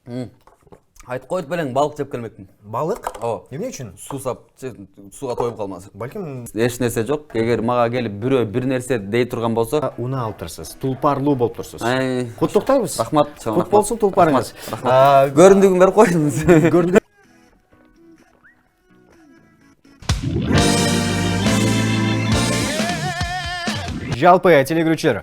Айтып қойып белең, балық жеп келмекпін. Балық? Ооба. Эмне үчүн? Суу сап, суга тоюп калмасын. Балким Эч нерсе жок. Эгер мага келип бирөө бир нерсе дей турган болсо, уна алып турсуз. Тулпарлуу болуп турсуз. Ай, Куттуктайбыз. рахмат. Кут болсун тулпарыңыз. Көрүндүгүн берип коюңуз. Көрдүк. Жалпы телегөрүүчүлөр,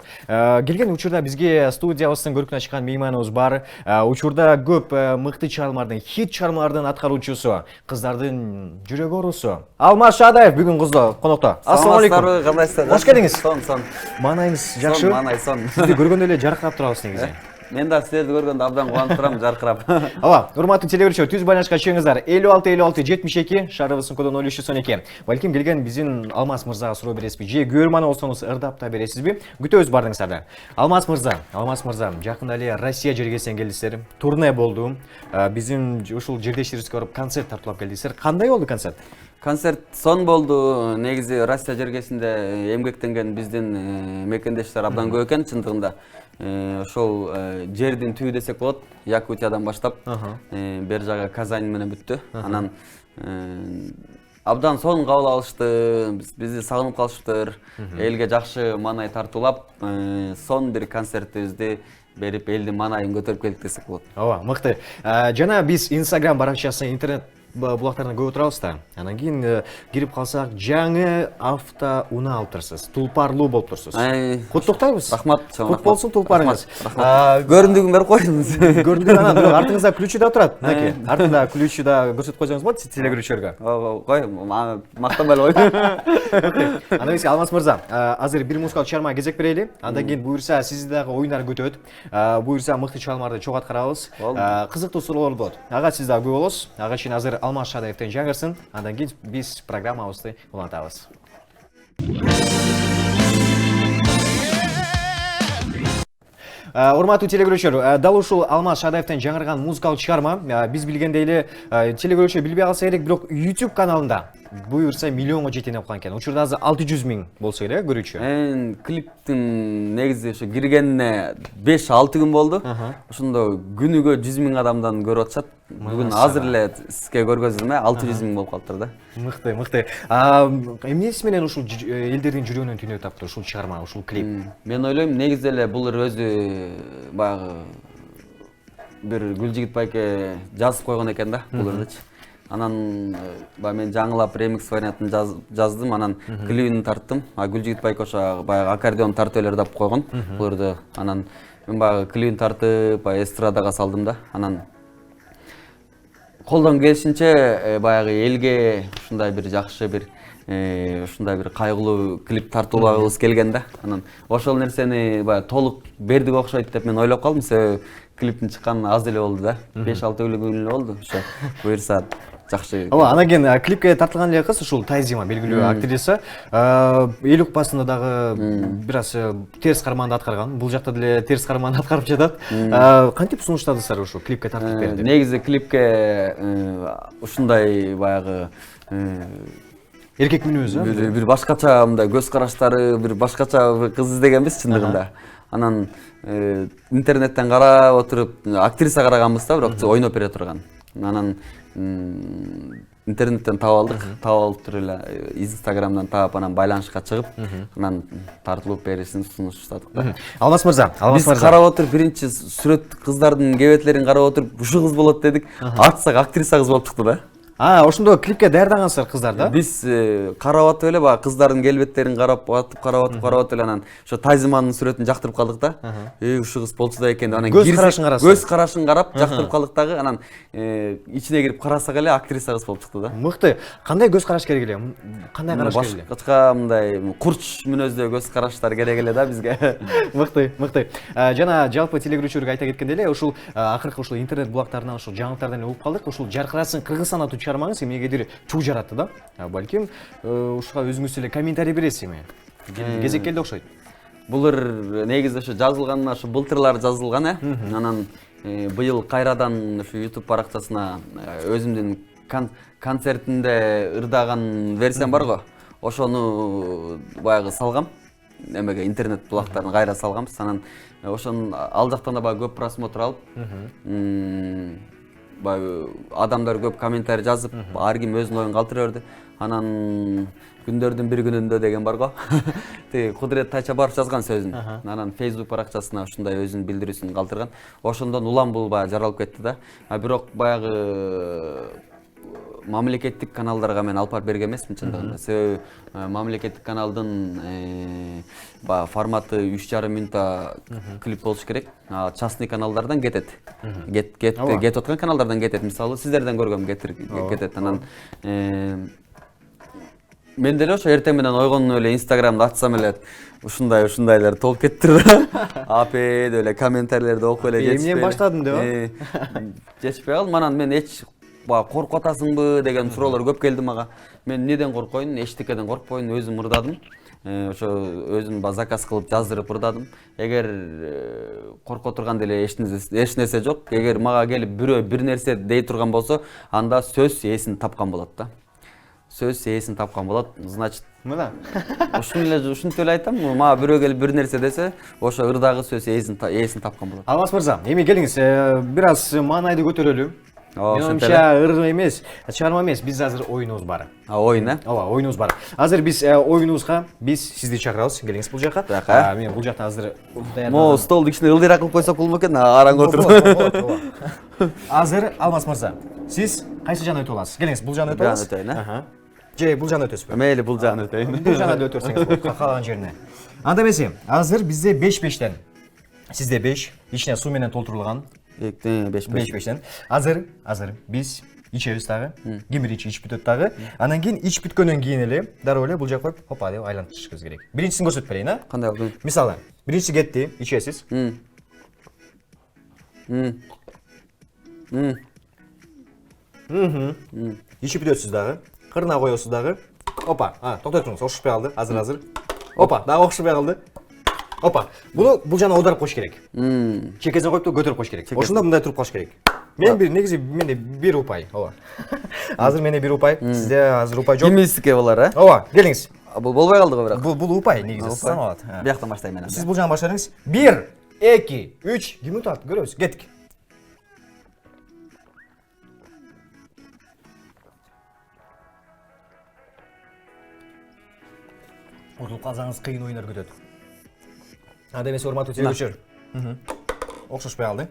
келген учурда бизге студиябыздын көркүнө чыккан мейманыбыз бар. Учурда көп мыкты чыгармалардын, хит чыгармалардын аткаруучусу, кыздардын жүрөк оорусу Алмаз Шадаев бүгүн конокто. Ассалам алейкум. Кандайсыздар? Кош келиңиз. Сон. Маанайыңыз жакшы? Маанай сон. Сизди көргөндө эле жаркырап турабыз негизи. Мен да сиздерди көргөндө абдан кубанып турам, жаркырап. Ооба, урматтуу телегөрүүчүлөр, түз байланышка чыгыңыздар. 56 шарыбыздын коду 0312. Балким келген биздин Алмаз мырзага суроо бересизби? Же көрманы болсоңуз ырдап да бересизби? Күтөбүз бардыңыздарда. Алмаз мырза, жакында эле Россия жергесинен келдиңиздер. Турне болду. Биздин ушул жердешибизге барып концерт тартуулап келдиңиздер. Кандай болду концерт? Концерт сон болду. Негизи Россия жергесинде эмгектенген биздин мекендештер абдан көп экен чындыгында. Ошол жердин түбү десек болот, Якутиядан баштап бер жагы Казань менен бүттү. Анан абдан сонун кабыл алышты, бизди сагынып калышыптыр. Элге жакшы маанай тартуулап, сон бир концертибизди берип, элдин маанайын көтөрүп келдик десек болот. Ооба, мыкты. Жана биз Instagram баракчасы, интернет булактарына көп отурабыз да. Анан кийин кирип калсак, жаңы автоунаа алып турсуз. Тулпарлуу болуп турсуз. Куттуктайбыз. Рахмат. Кут болсун тулпарыңыз. Көрүндүгүн берип коюңуз. Көрүндүк анан бирок артыңызда ключу да турат. Мынакей, артында ключу да көрсөтүп койсоңуз болот телегөрүүчүлөргө. Кой, мактанбай эле кой. Андан кийин Алмаз мырза, азыр бир музыкалык чыгарма кезек берели. Андан кийин буюрса сизди дагы оюндар күтөт. Буюрса мыкты чыгармаларды чогуу аткарабыз. Кызыктуу суроолор болот. Ага сиз дагы күбө болосуз. Ага үчүн азыр Алмаз Шадаевден жаңырсын. Андан кийин биз программабызды улантабыз. Урматтуу телегөрүүчүлөр, дал ушул Алмаз Шадаевден жаңырган музыкалык чыгарма биз билгендей эле телегөрүүчү билбей калса керек, бирок YouTube каналында буюрса миллионго жетейин деп калган экен. Учурда азыр 600 000 болсо керек көрүүчү. Клиптин негизи ошо киргенине 5-6 күн болду. Ошондо күнүгө 100 000 адамдан көрүп атышат. Бүгүн азыр эле сизге көргөздүм, 600 000 болуп калыптыр да. Мыкты. Эмнеси менен ушул элдердин жүрөгүнөн түнөө таптыр ушул чыгарма, ушул клип? Мен ойлойм, негизи эле бул өзү баягы бир Гүлжигит байке жазып койгон экен да, бул ырдычы. Анан мен жаңылап ремикс вариантын жаздым, анан клибин тарттым. Гүлжигит байке ошо баягы аккордеон тартып эле ырдап койгон бул ырды. Анан мен баягы клибин тартып, эстрадага салдым да. Анан колдон келишинче баягы элге ушундай бир жакшы бир ушундай бир кайгылуу клип тартуулабыз келген да. Анан ошол нерсени баягы толук бердик окшойт деп мен ойлоп калдым. Себеби клиптин чыкканына аз эле болду да. 5-6 күн эле болду. Ошо буюрса жакшы. Ооба, анан кийин клипке тартылган эле кыз ушул Тайзима, белгилүү актриса. Эл укпасында дагы бир аз терс карманды аткарган. Бул жакта деле терс карманды аткарып жатат. Кантип сунуштадыңыздар ушул клипке тартып берди? Негизи клипке ушундай баягы эркек мүнөзү, бир башкача мындай көз караштары, бир башкача кыз издегенбиз чындыгында. Анан интернеттен карап отуруп актриса караганбыз да, бирок ойноп бере турган. Анан интернеттен таап алып эле Instagramдан таап, анан байланышка чыгып, анан тартылып беришин сунуштадык да. Алмаз мырза, биз карап отуруп биринчи сүрөт кыздардын кебеттерин карап отуруп ушул кыз болот дедик. Ачсак актриса кыз болуп чыкты да. Ошондо клипке даярдагансыздар кыздар да? Биз карап атып эле баягы кыздардын келбеттерин карап атып эле анан ошо Тайзиманын сүрөтүн жактырып калдык да. Ушул кыз болчу да экен. Анан көз карашын карап жактырып калдык дагы. Анан ичине кирип карасак эле актриса кыз болуп чыкты да. Мыкты. Кандай көз караш керек эле? Кандай караш керек эле? Башкача мындай курч мүнөздө көз караштар керек эле да бизге. Мыкты. Жана жалпы телегөрүүчүлөргө айта кеткенде эле ушул акыркы ушул интернет булактарынан, ушул жаңылыктардан угуп калдык. Ушул жаркырасын Кыргызстан аттуу чыгармаңыз эмнегедир чуу жаратты да. Балким ушуга өзүңүз эле комментарий бересиз эми. Кезек келди окшойт. Бул негизи ошо жазылганына ошо былтырлар жазылган, Анан быйыл кайрадан ошо YouTube баракчасына өзүмдүн концертинде ырдаган версиям бар го. Ошону баягы салгам. Эмеге интернет булактарын кайра салганбыз. Анан ошонун ал жактан да баягы көп просмотр алып, баягы адамдар көп комментарий жазып, ар ким өзүнүн оюн калтыра берди. Анан күндөрдүн бир күнүндө деген бар го. Тиги Кудурет Тайчабаров жазган сөзүн. Анан Facebook баракчасына ушундай өзүнүн билдирүүсүн калтырган. Ошондон улам бул баягы жаралып кетти да. Бирок баягы мамлекеттик каналдарга мен алып барып берген эмесмин чындыгында. Себеби мамлекеттик каналдын форматы 3,5 минутта клип болуш керек. Частный каналдардан кетет. Кетип аткан каналдардан кетет. Мисалы сиздерден көргөм кетет. Анан мен деле ошо эртең менен ойгонуп эле Инстаграмды ачсам эле ушундайлар толуп кетти да. Апе деп эле комментарийлерди окуп эле жетишпей. Эмнеден баштадым деп? Жетишпей калдым. Анан мен эч коркуп атасыңбы деген суроолор көп келди мага. Мен неден коркпойн, эчтекеден коркпойн, өзүм ырдадым. Ошо өзүм заказ кылып жаздырып ырдадым. Эгер корко турган деле эч нерсе жок. Эгер мага келип бирөө бир нерсе дей турган болсо, анда сөз ээсин тапкан болот да. Сөз ээсин тапкан болот. Значит, мына ушинтип эле айтам. Мага бирөө келип бир нерсе десе, ошо ырдагы сөз ээсин тапкан болот. Алмаз мырза, эми келиңиз, бир аз маанайды көтөрөлү. Мен оюмча ыр эмес, чыгарма эмес, биз азыр оюнубуз бар. Оюн, Ооба, оюнубуз бар. Азыр биз оюнубузга сизди чакырабыз, келиңиз бул жака. Мен бул жакта азыр Мо столду кичине ылдыйраак кылып койсок болмок экен, араң отуруп. Азыр Алмаз мырза, сиз кайсы жана өтүп аласыз? Келиңиз, бул жана өтүп аласыз. Же бул жана өтөсүзбү? Мейли, бул жана өтөйүн. Бул жана өтөрсөңүз болот, каалаган жерине. Анда эмесе, азыр бизде 5-5тен. Сизде 5, ичине суу менен толтурулган. 5-5тен. Азыр биз ичебиз дагы. Ким биринчи ичип бүтөт дагы. Анан кийин ичип бүткөндөн кийин эле дароо эле бул жака коюп, хопа деп айлантышыбыз керек. Биринчисин көрсөтүп берейин, а? Кандай болду? Мисалы, биринчиси кетти, ичесиз. Ичип бүтөтсүз дагы. Кырына коесуз дагы. Опа, токтой туруңуз, окшошпой калды. Азыр. Опа, дагы окшошпой калды. Опа, бул жана аударып коюш керек. Чекесине коюп көтөрүп коюш керек. Ошондо мындай туруп калыш керек. Негизи менде бир упай, ооба. Азыр менде бир упай, сизде азыр упай жок. Кимисике болор, а? Ооба, келиңиз. Бул болбой калды го бирок. Бул упай негизи саналат. Бияктан баштайм мен. Сиз бул жана баштадыңыз. 1, 2, 3, ким утат? Көрөбүз. Кеттик. Утулуп калсаңыз кыйын оюндар күтөт. Анда эмесе урматтуу телекөрүүчүлөр. Окшошпой калды.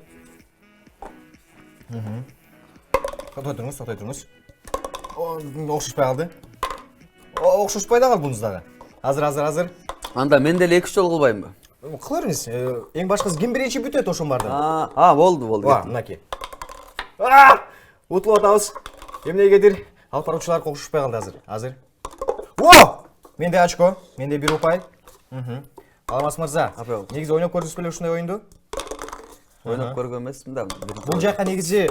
Токтой туруңуз. Окшошпой калды. Окшошпой да калды бунуз дагы. Азыр. Анда мен деле 2 жолу кылбаймынбы? Кыла бериңиз. Эң башкысы ким биринчи бүтөт ошон бардын. Болду. Мынакей. Утулуп атабыз. Эмнегедир алып баруучулар окшошпой калды азыр. Менде очко, менде бир упай. Алмаз мырза, негизи ойноп көрдүңүз беле ушундай оюнду? Ойноп көргөн эмесмин да. Бул жака негизи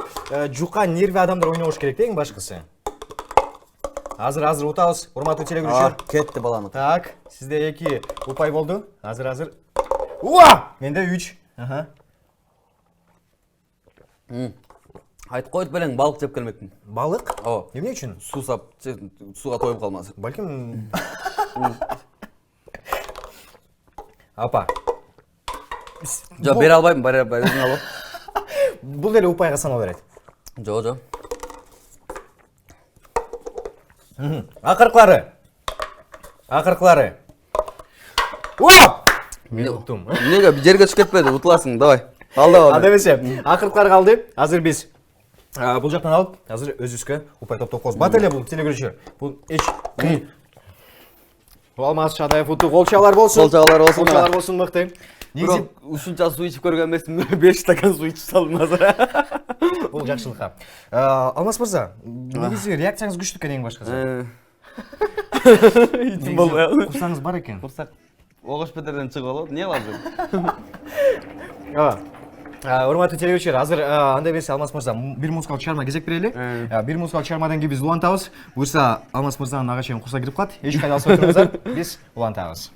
жука нерви адамдар ойнобош керек да эң башкысы. Азыр утабыз, урматтуу телекөрүүчүлөр. Кетти баланы. Так, сизде 2 упай болду. Азыр. Менде 3. Айтып коюп белең, балык жеп келмекмин. Балык? Ооба. Эмне үчүн? Сууга тоюп калмасын. Балким. Апа. Жок, бере албайм, өзүң алып. Бул деле упайга санала берет. Жок. Акыркылары. Мен уттум. Неге жерге түшүп кетпеди? Утуласың, давай. Алда. Анда эмесе, акыркылары калды. Азыр биз бул жактан алып, азыр өзүбүзгө упай топтоп коебуз. Бат эле бул телекөрүүчүлөр. Бул эч кыйын. Алмаз Чадаев утту, кол чабалар болсун. Кол чабалар болсун мыкты. Негизи ушунча суу ичип көргөн эмесмин. 5 стакан суу ичип салдым азыр. Бул жакшылыкка. Алмаз мырза, негизи реакцияңыз күчтүү экен эң башкысы. Ичим болбой калды. Курсаңыз бар экен. Курсак огош бетерден чыгып алат. Эмне кыласың? Урматтуу телекөрүүчүлөр, азыр анда эмесе Алмаз мырза бир музыкалык чыгарма кезек берели. Бир музыкалык чыгармадан кийин биз улантабыз. Буюрса Алмаз мырзанын ага чейин курса кирип калат. Эч кайда алып отуруңуздар, биз улантабыз.